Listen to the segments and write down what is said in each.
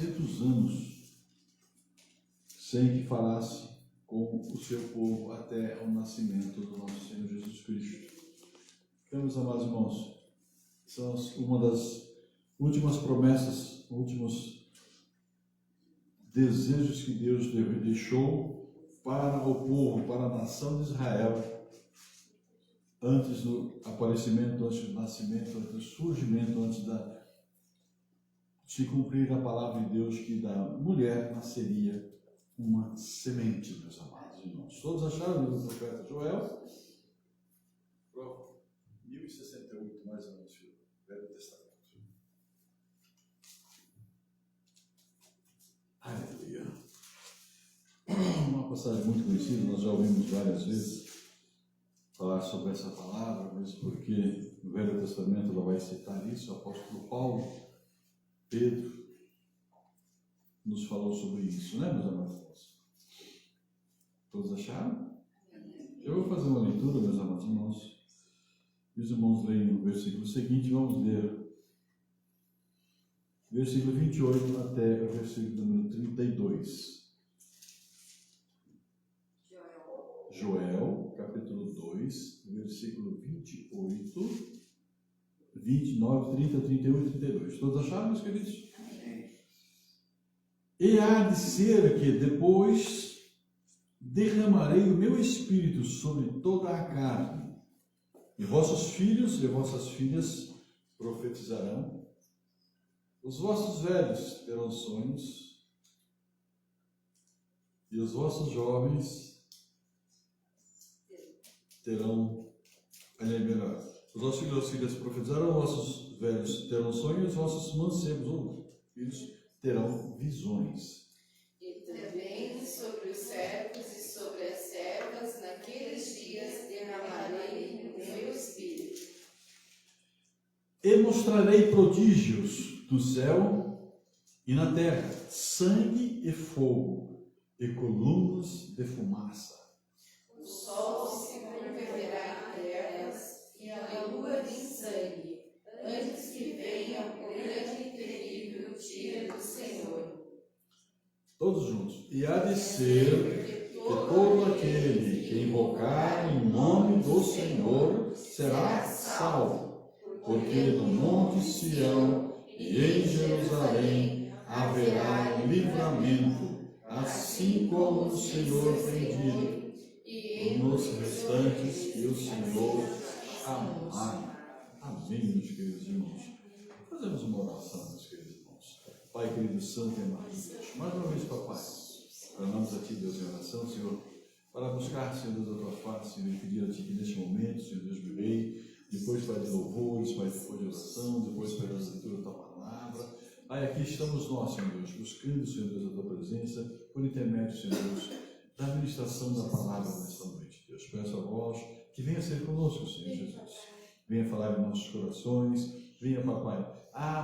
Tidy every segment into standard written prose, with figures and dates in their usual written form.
400 anos sem que falasse com o seu povo até o nascimento do nosso Senhor Jesus Cristo. Então, meus amados irmãos, são uma das últimas promessas, últimos desejos que Deus deixou para o povo, para a nação de Israel, antes do aparecimento, antes do nascimento, antes do surgimento, antes de se cumprir a palavra de Deus, que da mulher nasceria uma semente, meus amados irmãos. Todos acharam o livro do profeta Joel? 1068, mais ou menos, Velho Testamento. Aleluia. Uma passagem muito conhecida, nós já ouvimos várias vezes falar sobre essa palavra, mesmo porque no Velho Testamento ela vai citar isso. O apóstolo Paulo, Pedro, nos falou sobre isso, né, meus amados irmãos? Todos acharam? Eu vou fazer uma leitura, meus amados irmãos. E os irmãos leem o versículo seguinte, vamos ler versículo 28 até o versículo número 32. Joel, capítulo 2, versículo 28, 29, 30, 31 e 32. Todos acharam, meus queridos? E há de ser que depois derramarei o meu espírito sobre toda a carne, e vossos filhos e vossas filhas profetizarão, os vossos velhos terão sonhos, e os vossos jovens terão, melhor, os vossos filhos e filhas profetizarão, os vossos velhos terão sonhos, e os vossos mancebos ou filhos terão visões. E também sobre os servos e sobre as servas, naqueles dias derramarei o meu espírito. E mostrarei prodígios do céu e na terra, sangue e fogo, e colunas de fumaça. O sol se converterá em trevas e a lua em sangue, antes que venha o grande e terrível dia do Senhor. Todos juntos. E há de ser que todo aquele que invocar em nome do Senhor será salvo, porque no monte Sião e em Jerusalém haverá livramento, assim como o Senhor tem dito, nos restantes que o Senhor chamar. Amém, meus queridos irmãos. Fazemos uma oração, meus queridos irmãos. Pai querido, santo e amado Deus, mais uma vez, papai, clamamos a Ti, Deus, em oração, Senhor, para buscar, Senhor Deus, a Tua face, Senhor, e pedir a Ti que neste momento, Senhor Deus, me veio, depois, Pai, de louvores, Pai, depois de oração, depois, Pai, da leitura da Tua palavra. Pai, aqui estamos nós, Senhor Deus, buscando, Senhor Deus, a Tua presença, por intermédio, Senhor Deus, da administração da palavra nesta noite, Deus. Peço a vós que venha ser conosco, Senhor Jesus. Venha falar em nossos corações, venha, papai,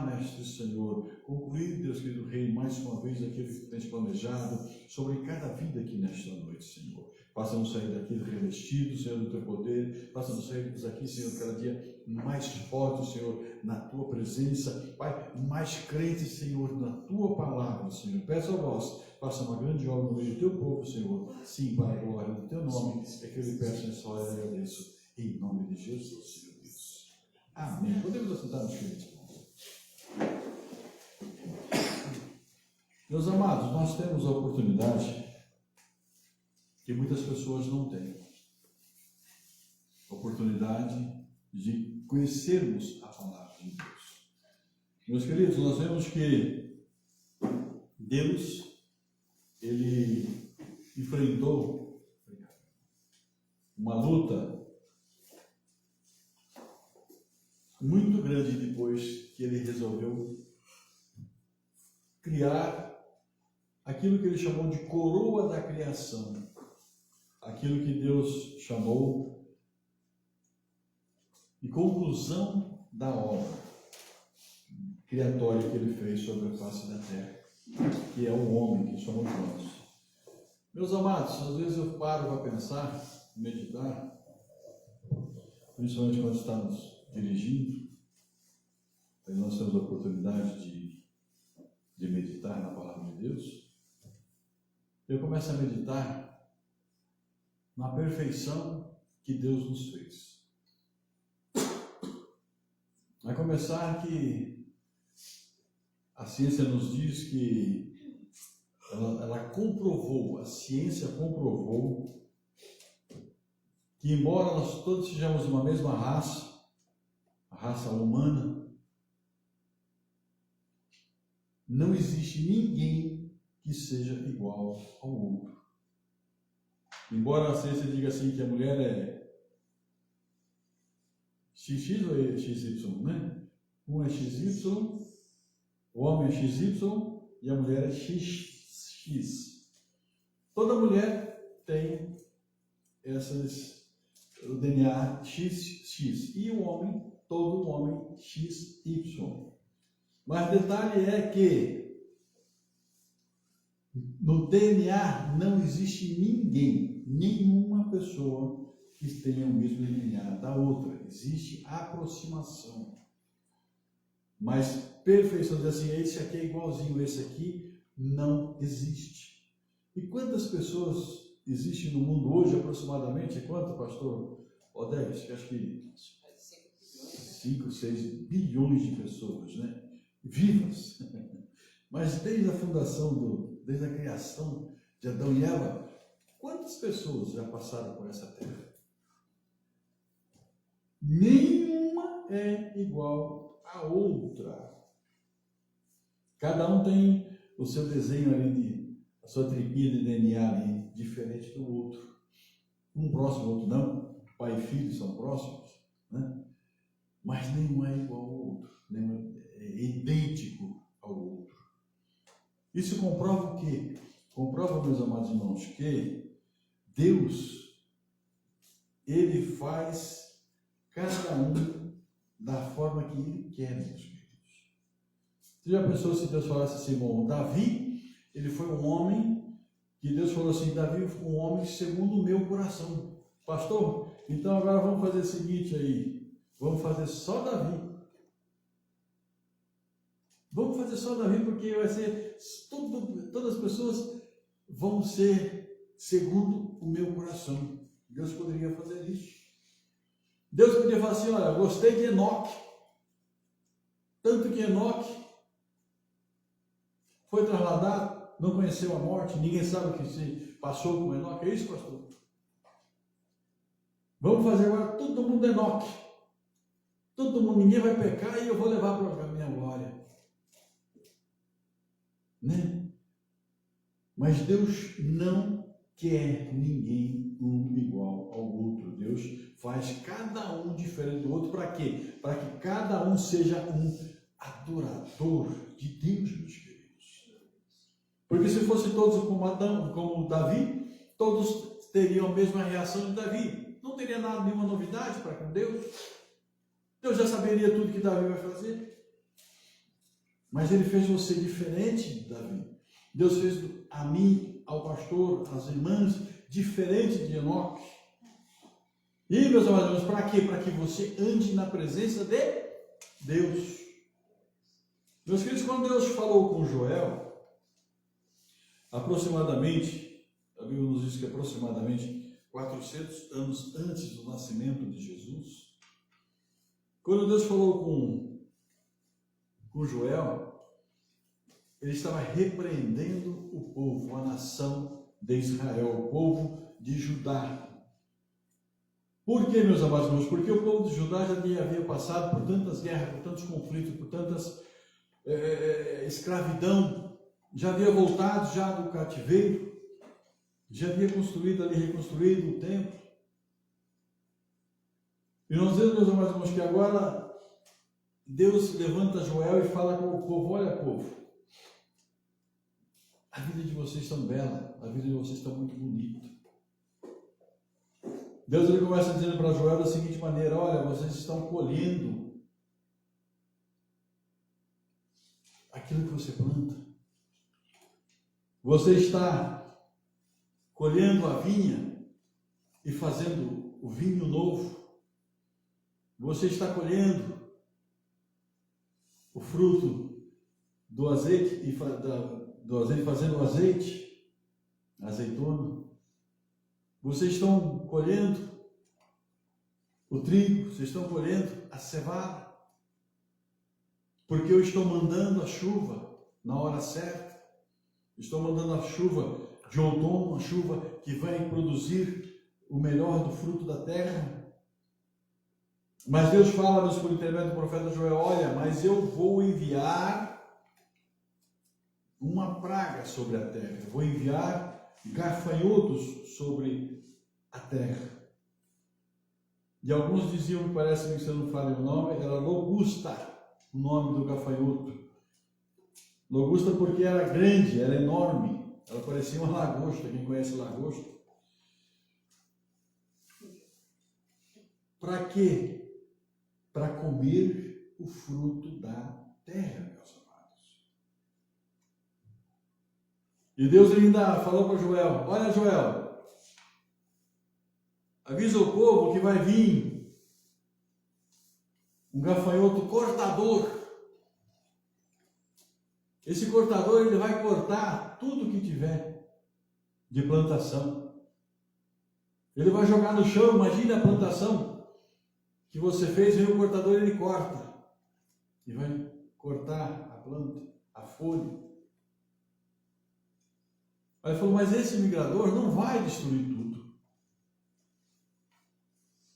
Mestre Senhor, concluir, Deus querido Rei, mais uma vez aquilo que tens planejado sobre cada vida aqui nesta noite, Senhor. Faça-nos sair daqui revestidos, Senhor, do Teu poder. Faça-nos sair daqui, Senhor, cada dia mais fortes, Senhor, na Tua presença. Pai, mais crentes, Senhor, na Tua palavra, Senhor. Peço a vós, faça uma grande obra no meio do Teu povo, Senhor. Sim, para a glória do Teu nome, é que eu lhe peço nessa hora e agradeço. Em nome de Jesus, Senhor Deus. Amém. Podemos assentar, meus queridos. Meus amados, nós temos a oportunidade que muitas pessoas não têm. A oportunidade de conhecermos a palavra de Deus. Meus queridos, nós vemos que Deus, Ele enfrentou uma luta muito grande depois que Ele resolveu criar aquilo que Ele chamou de coroa da criação, aquilo que Deus chamou de conclusão da obra criatória que Ele fez sobre a face da terra, que é o homem, que somos nós. Meus amados, às vezes eu paro para pensar, meditar, principalmente quando estamos dirigindo, aí nós temos a oportunidade de de meditar na palavra de Deus, eu começo a meditar na perfeição que Deus nos fez. Vai começar que a ciência nos diz que ela comprovou, a ciência comprovou que, embora nós todos sejamos de uma mesma raça, a raça humana, não existe ninguém que seja igual ao outro. Embora a ciência diga assim que a mulher é XX ou é XY, né? Um é XY, o homem é XY e a mulher é XX. Toda mulher tem o DNA XX e o homem, todo homem XY. Mas o detalhe é que no DNA não existe ninguém, nenhuma pessoa que tenha o mesmo DNA da outra. Existe aproximação. Mas perfeição, dizer assim, esse aqui é igualzinho, esse aqui não existe. E quantas pessoas existem no mundo hoje, aproximadamente? Quanto, pastor Odete? Acho que 5, 6 bilhões de pessoas, né? Vivas. Mas desde a fundação, desde a criação de Adão e Eva, quantas pessoas já passaram por essa terra? Nenhuma é igual à outra. Cada um tem o seu desenho ali, a sua tripinha de DNA ali, diferente do outro. Um próximo, outro não. Pai e filho são próximos, né? Mas nenhum é igual ao outro, nenhum é idêntico ao outro. Isso comprova o quê? Comprova, meus amados irmãos, que Deus, Ele faz cada um da forma que Ele quer, meus queridos. Você já pensou se Deus falasse assim, bom, Davi, ele foi um homem, que Deus falou assim, Davi foi um homem segundo o meu coração. Pastor, então agora vamos fazer o seguinte aí, vamos fazer só Davi. Vamos fazer só Davi, porque vai ser, todas as pessoas vão ser segundo o meu coração. Deus poderia fazer isso. Deus poderia falar assim, olha, gostei de Enoque. Tanto que Enoque foi trasladado, não conheceu a morte, ninguém sabe o que se passou com Enoque. É isso, pastor? Vamos fazer agora todo mundo Enoque. Todo mundo, ninguém vai pecar e eu vou levar para a minha glória. Né? Mas Deus não quer ninguém um igual ao outro. Deus faz cada um diferente do outro. Para quê? Para que cada um seja um adorador de Deus, meus queridos. Porque se fosse todos como Davi, todos teriam a mesma reação de Davi. Não teria nada, nenhuma novidade para com Deus. Deus já saberia tudo que Davi vai fazer. Mas Ele fez você diferente de Davi. Deus fez a mim, ao pastor, às irmãs, diferente de Enoque. E, meus amados, para quê? Para que você ande na presença de Deus. Meus queridos, quando Deus falou com Joel, aproximadamente, a Bíblia nos diz que aproximadamente 400 anos antes do nascimento de Jesus, quando Deus falou com Joel, ele estava repreendendo o povo, a nação de Israel, o povo de Judá. Por que, meus amados irmãos? Porque o povo de Judá já havia passado por tantas guerras, por tantos conflitos, por tantas escravidão, já havia voltado já do cativeiro, já havia construído ali, reconstruído o templo. E nós vemos, meus amados irmãos, que agora Deus levanta Joel e fala com o povo, olha, povo, a vida de vocês está bela, a vida de vocês está muito bonita. Deus ele começa dizendo para Joel da seguinte maneira, olha, vocês estão colhendo aquilo que você planta. Você está colhendo a vinha e fazendo o vinho novo. Você está colhendo o fruto do azeite e do azeite fazendo azeite, azeitona. Vocês estão colhendo o trigo, vocês estão colhendo a cevada, porque eu estou mandando a chuva na hora certa. Estou mandando a chuva de outono, uma chuva que vai produzir o melhor do fruto da terra. Mas Deus fala por intermédio do profeta Joel: olha, mas eu vou enviar uma praga sobre a terra, vou enviar gafanhotos sobre a terra. E alguns diziam, parece que se eu não falei o nome, era locusta, o nome do gafanhoto. Locusta porque era grande, era enorme, ela parecia uma lagosta. Quem conhece lagosta? Para quê? Para comer o fruto da terra, meus amados. E Deus ainda falou para Joel: olha, Joel, avisa o povo que vai vir um gafanhoto cortador. Esse cortador, ele vai cortar tudo que tiver de plantação. Ele vai jogar no chão. Imagine a plantação que você fez, vem o cortador, ele corta. E vai cortar a planta, a folha. Aí ele falou: mas esse migrador não vai destruir tudo.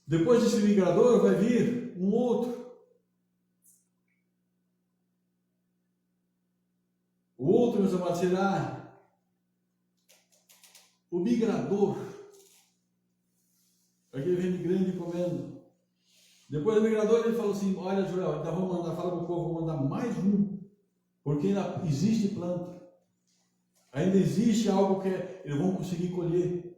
Depois desse migrador vai vir um outro. O outro, meus amados, será o migrador. Aquele vem de grande comendo. Depois do migrador, ele falou assim: olha, Joel, então vou mandar, fala para o povo, vou mandar mais um, porque ainda existe planta, ainda existe algo que eles vão conseguir colher.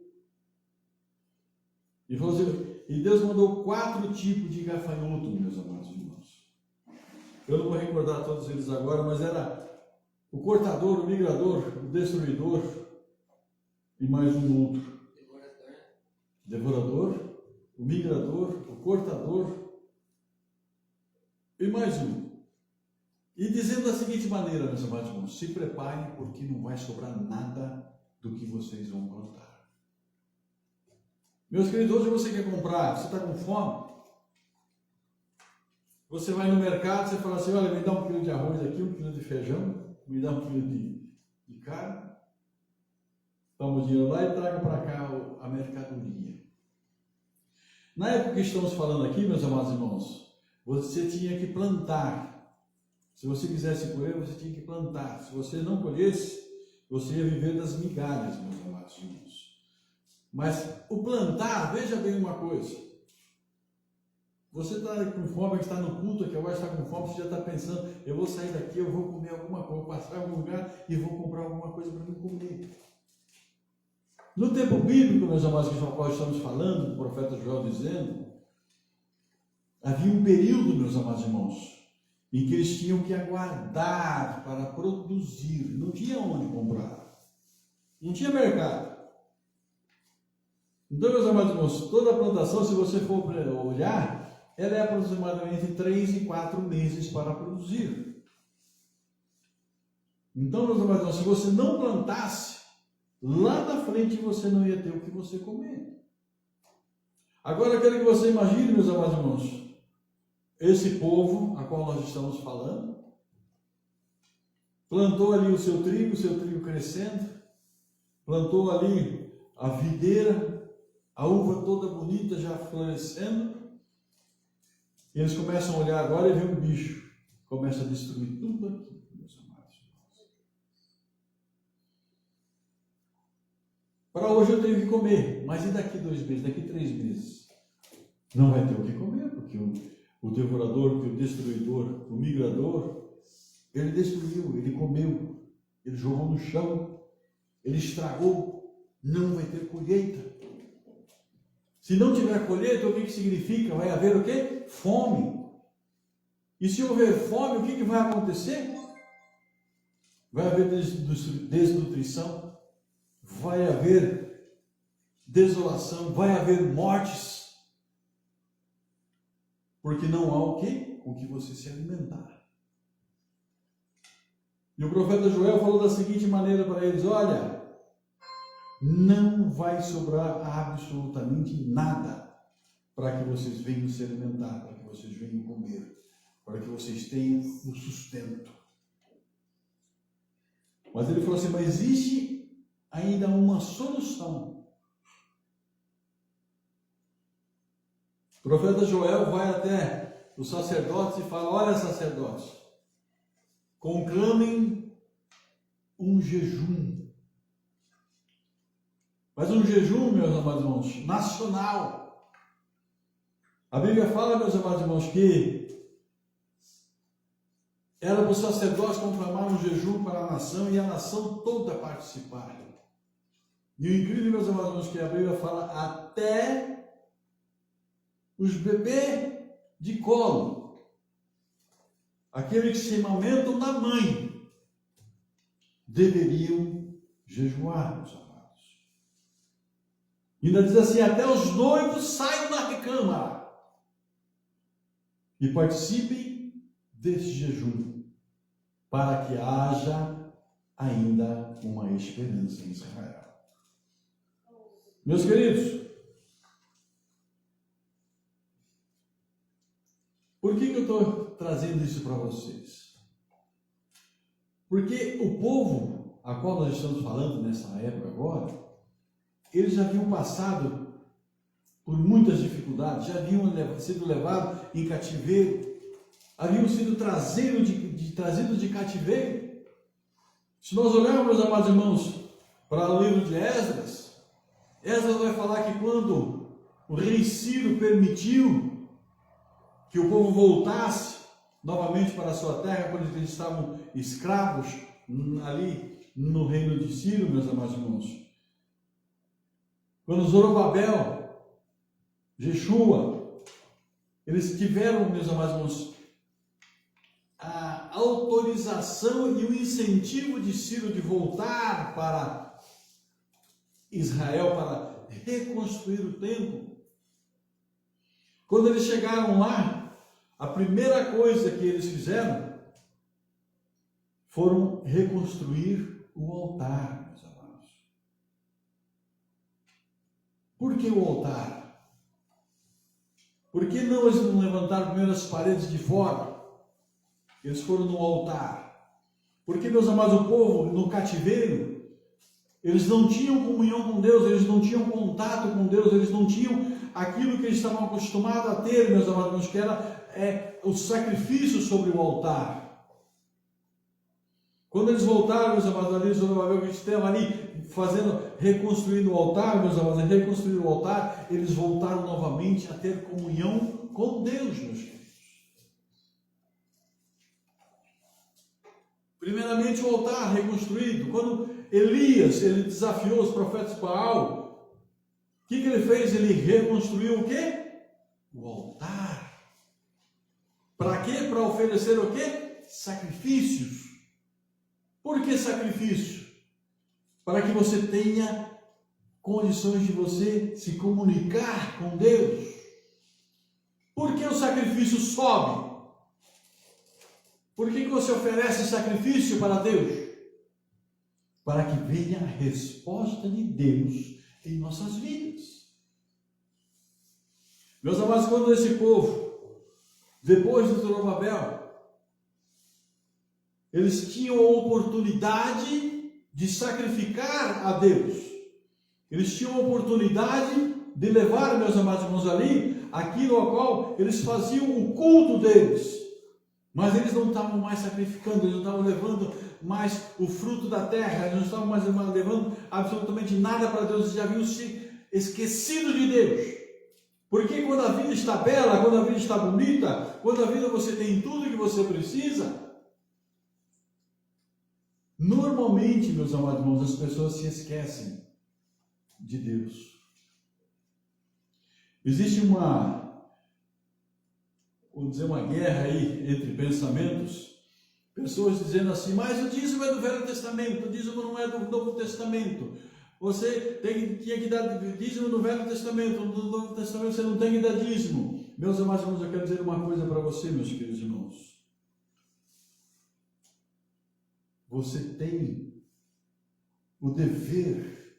E falou assim, e Deus mandou 4 tipos de gafanhoto, meus amados irmãos. Eu não vou recordar todos eles agora, mas era o cortador, o migrador, o destruidor e mais um outro. Devorador, o migrador, o cortador e mais um. E dizendo da seguinte maneira, meus amados irmãos: se preparem, porque não vai sobrar nada do que vocês vão plantar. Meus queridos, hoje você quer comprar, você está com fome? Você vai no mercado, você fala assim: olha, me dá 1 quilo de arroz aqui, 1 quilo de feijão, me dá 1 quilo de carne. Toma o dinheiro lá e traga para cá a mercadoria. Na época que estamos falando aqui, meus amados irmãos, você tinha que plantar. Se você quisesse colher, você tinha que plantar. Se você não colhesse, você ia viver das migalhas, meus amados irmãos. Mas o plantar, veja bem uma coisa. Você está com fome, está no culto aqui, agora está com fome, você já está pensando: eu vou sair daqui, eu vou comer alguma coisa, vou passar em algum lugar e vou comprar alguma coisa para mim comer. No tempo bíblico, meus amados, que qual estamos falando, o profeta Joel dizendo, havia um período, meus amados irmãos, em que eles tinham que aguardar para produzir. Não tinha onde comprar. Não tinha mercado. Então, meus amados irmãos, toda a plantação, se você for olhar, ela é aproximadamente 3 e 4 meses para produzir. Então, meus amados irmãos, se você não plantasse, lá na frente você não ia ter o que você comer. Agora eu quero que você imagine, meus amados irmãos, esse povo a qual nós estamos falando, plantou ali o seu trigo crescendo, plantou ali a videira, a uva toda bonita já florescendo, e eles começam a olhar agora e vê um bicho, começa a destruir tudo aqui, meus amados irmãos. Para hoje eu tenho que comer, mas e daqui 2 meses, daqui 3 meses? Não vai ter o que comer, porque o devorador, o destruidor, o migrador, ele destruiu, ele comeu, ele jogou no chão, ele estragou, não vai ter colheita. Se não tiver colheita, o que significa? Vai haver o quê? Fome. E se houver fome, o que vai acontecer? Vai haver desnutrição, vai haver desolação, vai haver mortes. Porque não há o quê? Com que você se alimentar. E o profeta Joel falou da seguinte maneira para eles: olha, não vai sobrar absolutamente nada para que vocês venham se alimentar, para que vocês venham comer, para que vocês tenham o sustento. Mas ele falou assim: mas existe ainda uma solução. O profeta Joel vai até os sacerdotes e fala: olha, sacerdotes, conclamem um jejum. Mas um jejum, meus amados irmãos, nacional. A Bíblia fala, meus amados irmãos, que era para os sacerdotes conclamar um jejum para a nação e a nação toda participar. E o incrível, meus amados irmãos, que a Bíblia fala até os bebês de colo, aqueles que se amamentam da mãe, deveriam jejuar, meus amados. E ainda diz assim: até os noivos saiam da recâmara e participem desse jejum, para que haja ainda uma esperança em Israel. Meus queridos, por que eu estou trazendo isso para vocês? Porque o povo a qual nós estamos falando nessa época agora, eles já haviam passado por muitas dificuldades, já haviam sido levados em cativeiro, haviam sido trazidos de cativeiro. Se nós olharmos, amados irmãos, para o livro de Esdras, Esdras vai falar que quando o rei Ciro permitiu que o povo voltasse novamente para a sua terra, quando eles estavam escravos ali no reino de Ciro, meus amados irmãos, quando Zorobabel, Jeshua, eles tiveram, meus amados irmãos, a autorização e o incentivo de Ciro de voltar para Israel para reconstruir o templo. Quando eles chegaram lá, a primeira coisa que eles fizeram foram reconstruir o altar, meus amados. Por que o altar? Por que não eles não levantaram primeiro as paredes de fora? Eles foram no altar. Porque, meus amados, o povo no cativeiro, eles não tinham comunhão com Deus, eles não tinham contato com Deus, eles não tinham aquilo que eles estavam acostumados a ter, meus amados, que era o sacrifício sobre o altar. Quando eles voltaram, meus amados, ali, Zorobabel, que estavam ali reconstruindo o altar, meus amados, reconstruir o altar, eles voltaram novamente a ter comunhão com Deus, meus queridos. Primeiramente o altar reconstruído. Quando Elias, ele desafiou os profetas de Baal, o que ele fez? Ele reconstruiu o quê? O altar. Para quê? Para oferecer o quê? Sacrifícios. Por que sacrifício? Para que você tenha condições de você se comunicar com Deus. Por que o sacrifício sobe? Por que você oferece sacrifício para Deus? Para que venha a resposta de Deus em nossas vidas. Meus amados, quando esse povo, depois de Zorobabel, eles tinham a oportunidade de sacrificar a Deus. Eles tinham a oportunidade de levar, meus amados irmãos, ali, aquilo ao qual eles faziam o culto deles. Mas eles não estavam mais sacrificando, eles não estavam levando mais o fruto da terra, eles não estavam mais levando absolutamente nada para Deus, eles já haviam se esquecido de Deus. Porque quando a vida está bela, quando a vida está bonita, quando a vida você tem tudo que você precisa, normalmente, meus amados irmãos, as pessoas se esquecem de Deus. Existe uma guerra aí entre pensamentos, pessoas dizendo assim: mas o dízimo é do Velho Testamento, o dízimo não é do Novo Testamento, você tinha que dar dízimo no Velho Testamento, no Novo Testamento você não tem que dar dízimo. Meus amados irmãos, eu quero dizer uma coisa para você, meus queridos irmãos. você tem o dever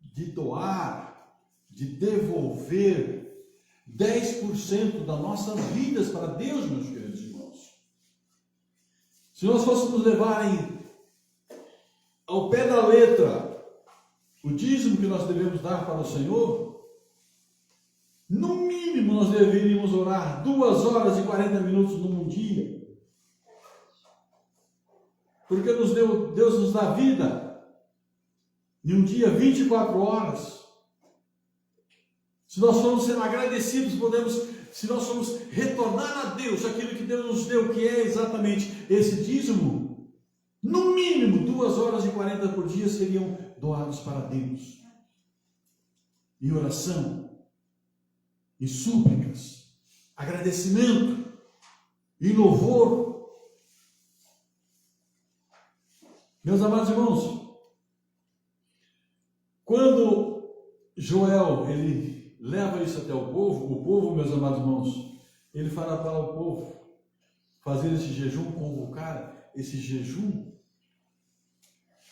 de doar, de devolver 10% das nossas vidas para Deus, meus queridos irmãos. Se nós fôssemos levar ao pé da letra o dízimo que nós devemos dar para o Senhor, no mínimo nós deveríamos orar 2 horas e 40 minutos num dia. Porque Deus nos dá vida em um dia 24 horas. Se nós formos ser agradecidos, se nós formos retornar a Deus aquilo que Deus nos deu, que é exatamente esse dízimo, no mínimo 2 horas e 40 por dia seriam doados para Deus. Em oração, em súplicas, agradecimento, em louvor. Meus amados irmãos, quando Joel, ele leva isso até o povo, meus amados irmãos, ele fala para o povo fazer esse jejum, convocar esse jejum.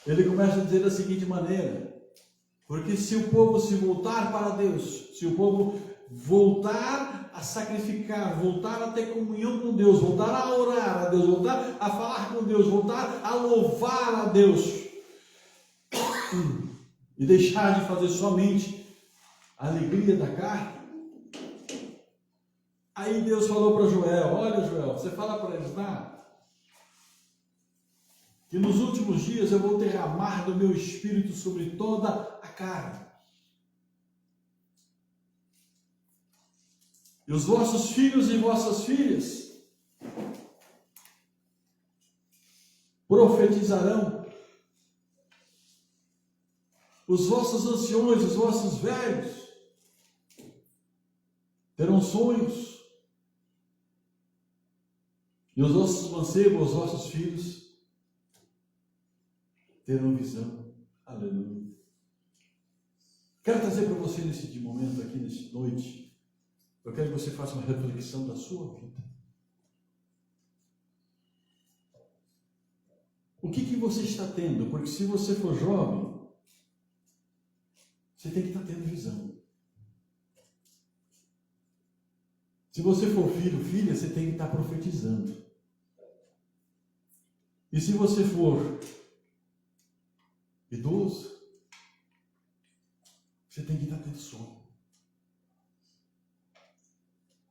Ele começa a dizer da seguinte maneira: porque se o povo se voltar para Deus, se o povo voltar a sacrificar, voltar a ter comunhão com Deus, voltar a orar a Deus, voltar a falar com Deus, voltar a louvar a Deus, e deixar de fazer somente a alegria da carne. Aí Deus falou para Joel: olha, Joel, você fala para eles lá que nos últimos dias eu vou derramar do meu espírito sobre toda a carne. E os vossos filhos e vossas filhas profetizarão. Os vossos anciões, os vossos velhos terão sonhos. E os vossos mancebos, os vossos filhos terão visão. Aleluia. Quero trazer para você nesse momento aqui, nessa noite, eu quero que você faça uma reflexão da sua vida. O que você está tendo? Porque se você for jovem, você tem que estar tendo visão. Se você for filho, filha, você tem que estar profetizando. E se você for idoso, você tem que estar tendo sono.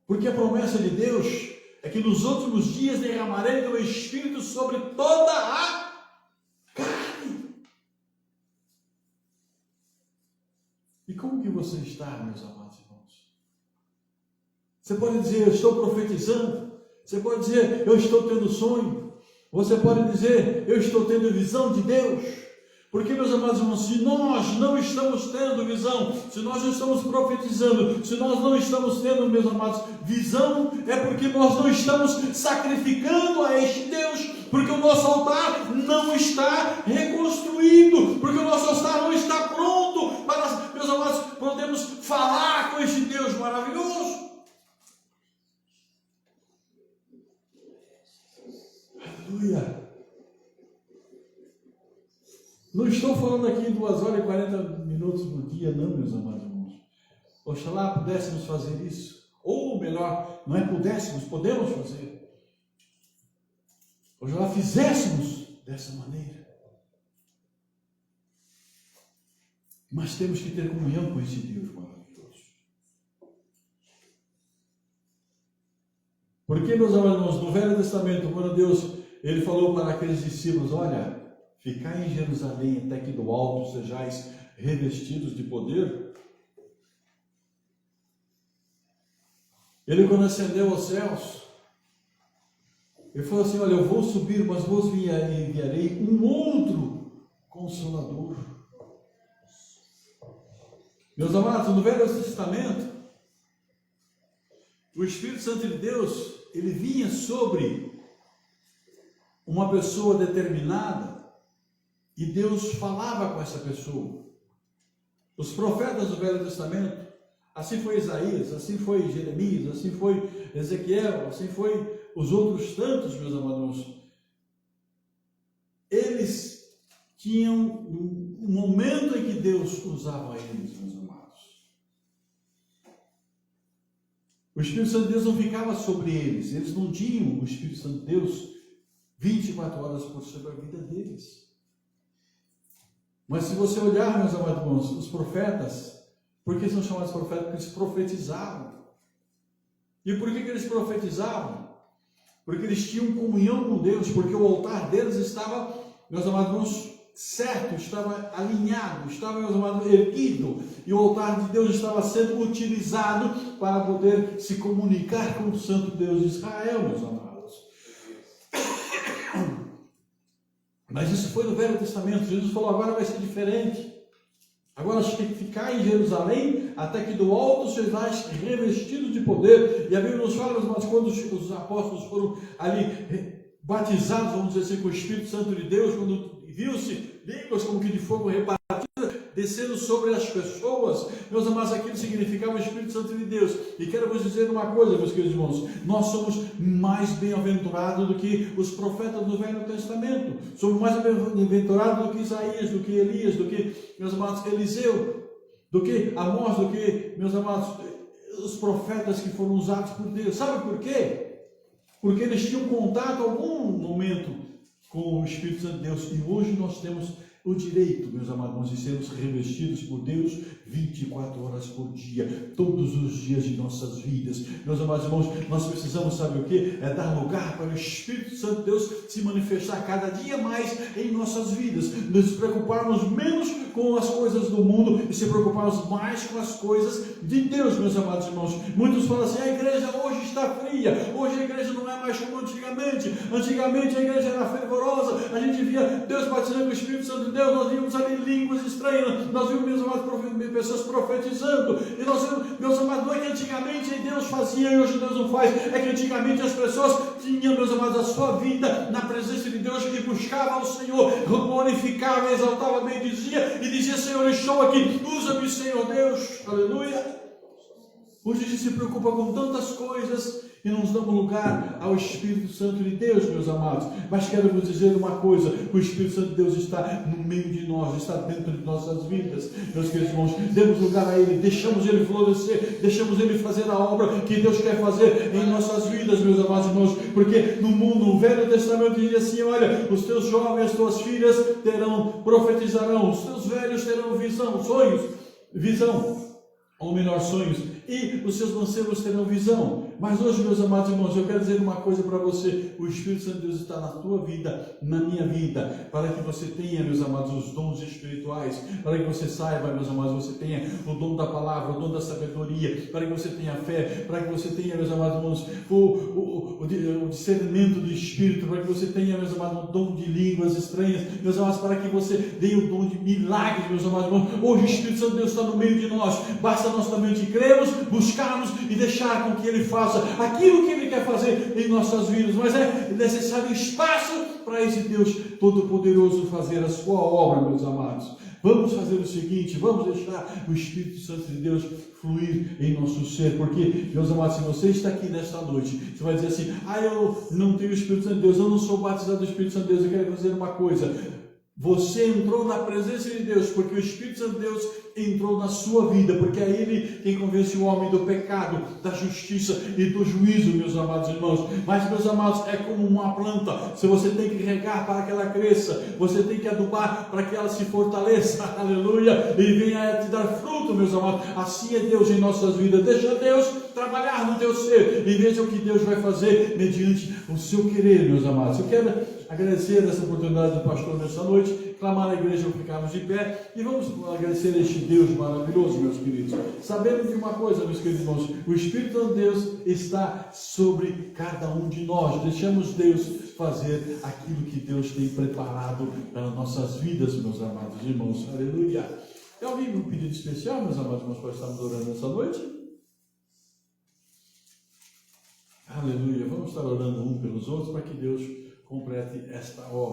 Porque a promessa de Deus é que nos últimos dias derramarei do meu Espírito sobre toda a carne. E como que você está, meus amados irmãos? Você pode dizer: eu estou profetizando. Você pode dizer: eu estou tendo sonho. Você pode dizer: eu estou tendo visão de Deus. Porque, meus amados irmãos, se nós não estamos tendo visão, se nós não estamos profetizando, se nós não estamos tendo, meus amados, visão, é porque nós não estamos sacrificando a este Deus, porque o nosso altar não está reconstruído, porque o nosso altar não está pronto para, meus amados, podemos falar com este Deus maravilhoso. Aleluia. Não estou falando aqui 2 horas e 40 minutos por dia, não, meus amados irmãos. Oxalá pudéssemos fazer isso. Ou melhor, não é pudéssemos, podemos fazer. Oxalá fizéssemos dessa maneira. Mas temos que ter comunhão com esse Deus maravilhoso. Porque, meus amados irmãos, no Velho Testamento, quando Deus ele falou para aqueles discípulos: olha, ficai em Jerusalém até que do alto sejais revestidos de poder. Ele, quando ascendeu aos céus, ele falou assim: olha, eu vou subir, mas vos enviarei um outro Consolador. Meus amados, no Velho Testamento, o Espírito Santo de Deus, ele vinha sobre uma pessoa determinada, e Deus falava com essa pessoa. Os profetas do Velho Testamento, assim foi Isaías, assim foi Jeremias, assim foi Ezequiel, assim foi os outros tantos, meus amados. tinham um momento em que Deus usava eles, meus amados. O Espírito Santo de Deus não ficava sobre eles. Eles não tinham o Espírito Santo de Deus 24 horas por sobre a vida deles. Mas se você olhar, meus amados irmãos, os profetas, por que são chamados profetas? Porque eles profetizavam. E por que eles profetizavam? Porque eles tinham comunhão com Deus, porque o altar deles estava, meus amados irmãos, certo, estava alinhado, estava, meus amados, erguido, e o altar de Deus estava sendo utilizado para poder se comunicar com o Santo Deus de Israel, meus amados. Mas isso foi no Velho Testamento. Jesus falou, agora vai ser diferente. Agora você tem que ficar em Jerusalém até que do alto sejais revestidos de poder. E a Bíblia nos fala, mas quando os apóstolos foram ali batizados, vamos dizer assim, com o Espírito Santo de Deus, quando viu-se línguas como que de fogo repartidas, descendo sobre as pessoas, meus amados, aquilo significava o Espírito Santo de Deus. E quero vos dizer uma coisa, meus queridos irmãos, nós somos mais bem-aventurados do que os profetas do Velho Testamento, somos mais bem-aventurados do que Isaías, do que Elias, do que, meus amados, Eliseu, do que Amós, do que, meus amados, os profetas que foram usados por Deus. Sabe por quê? Porque eles tinham contato algum momento com o Espírito Santo de Deus, e hoje nós temos o direito, meus amados, de sermos revestidos por Deus 24 horas por dia, todos os dias de nossas vidas. Meus amados irmãos, nós precisamos, sabe o que? É dar lugar para o Espírito Santo de Deus se manifestar cada dia mais em nossas vidas, nos preocuparmos menos com as coisas do mundo e se preocuparmos mais com as coisas de Deus, meus amados irmãos. Muitos falam assim, a igreja hoje está fria, hoje a igreja não é mais como antigamente. Antigamente a igreja era fervorosa, a gente via Deus batizando com o Espírito Santo de Deus, nós vimos ali línguas estranhas, nós vimos, meus amados, pessoas profetizando, e nós vimos, meus amados, não é que antigamente Deus fazia e hoje Deus não faz, é que antigamente as pessoas tinham, meus amados, a sua vida na presença de Deus, que buscavam o Senhor, glorificava, exaltava, bendizia, e dizia, Senhor, estou aqui, usa-me, Senhor Deus, aleluia. Hoje a gente se preocupa com tantas coisas e não nos damos lugar ao Espírito Santo de Deus, meus amados. Mas quero vos dizer uma coisa, o Espírito Santo de Deus está no meio de nós, está dentro de nossas vidas, meus queridos irmãos. Demos lugar a Ele, deixamos Ele florescer, deixamos Ele fazer a obra que Deus quer fazer em nossas vidas, meus amados irmãos. Porque no mundo, no Velho Testamento diz assim, olha, os teus jovens, as tuas filhas profetizarão, os teus velhos terão visão, ou melhor, sonhos, e os seus mancebos terão visão. Mas hoje, meus amados irmãos, eu quero dizer uma coisa para você, o Espírito Santo de Deus está na tua vida, na minha vida, para que você tenha, meus amados, os dons espirituais, para que você saiba, meus amados, você tenha o dom da palavra, o dom da sabedoria, para que você tenha fé, para que você tenha, meus amados irmãos, o discernimento do Espírito, para que você tenha, meus amados, o dom de línguas estranhas, meus amados, para que você tenha o dom de milagres, meus amados irmãos. Hoje o Espírito Santo de Deus está no meio de nós, basta nós também de crermos, buscarmos e deixar com que Ele faça aquilo que Ele quer fazer em nossas vidas. Mas é necessário espaço para esse Deus Todo-Poderoso fazer a sua obra, meus amados. Vamos fazer o seguinte, vamos deixar o Espírito Santo de Deus fluir em nosso ser, porque, meus amados, se você está aqui nesta noite, você vai dizer assim, eu não tenho o Espírito Santo de Deus, eu não sou batizado do Espírito Santo de Deus. Eu quero dizer uma coisa, você entrou na presença de Deus, porque o Espírito Santo de Deus entrou na sua vida, porque é Ele quem convence o homem do pecado, da justiça e do juízo, meus amados irmãos. Mas, meus amados, é como uma planta, se você tem que regar para que ela cresça, você tem que adubar para que ela se fortaleça, aleluia, e venha a te dar fruto, meus amados. Assim é Deus em nossas vidas. Deixa Deus trabalhar no teu ser e veja o que Deus vai fazer mediante o seu querer, meus amados. Eu quero agradecer essa oportunidade do pastor nessa noite, clamar a igreja para ficarmos de pé e vamos agradecer a este Deus maravilhoso, meus queridos. Sabendo de uma coisa, meus queridos irmãos, o Espírito de Deus está sobre cada um de nós. Deixamos Deus fazer aquilo que Deus tem preparado para nossas vidas, meus amados irmãos. Aleluia. Tem alguém com um pedido especial, meus amados irmãos, para estarmos orando nessa noite? Aleluia. Vamos estar orando um pelos outros para que Deus complete esta obra.